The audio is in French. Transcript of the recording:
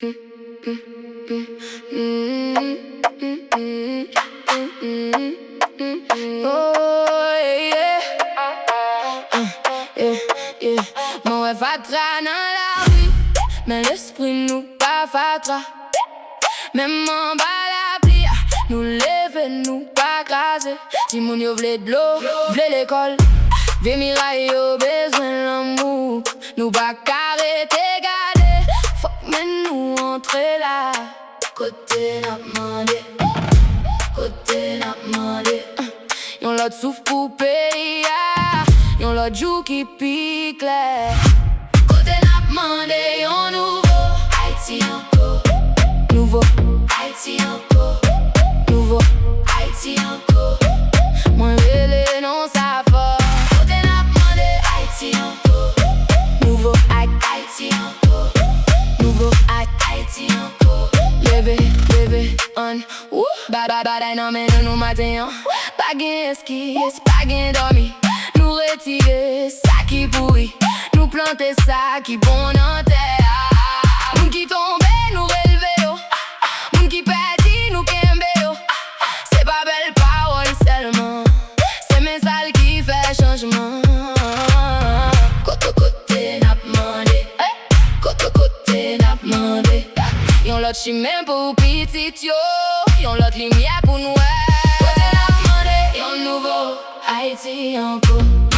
Oh yeah, yeah. Mon rêve fatra dans la rue, mais l'esprit nous pas fatra. Même en bas la pli, nous lever, nous pas craser. Si moun yo vle de l'eau, vle l'école, vie miraille yo besoin l'amour. Nous pas arrêter garder, faut que nous entrer là. Côté n'a demandé, côté n'a demandé. Yon l'autre souffle pour payer, yon l'autre joue qui pique là. Côté n'a demandé, yon nouveau Haïti encore, nouveau Haïti encore, nouveau Haïti encore. Moi relé non ça va. Côté n'a demandé, Haïti encore, nouveau Haïti encore, nouveau Haïti encore. Leve, on, woo. Bada nan men nou matin. Pas gen esquisse, pas gen dormi. Nous retirer ça qui pourri, nous planter ça qui bon en terre. Moun qui tombe, nous relever yo. Moun qui perdit, nous kembe yo. C'est pas belle parole seulement, c'est mes sales qui fait changement. Côté n'a demandé, côté n'a demandé. Yon l'autre chimène pour petit yo, yon l'autre lumière pour nous. Côté n'a demandé, yon nouveau Haïti encore.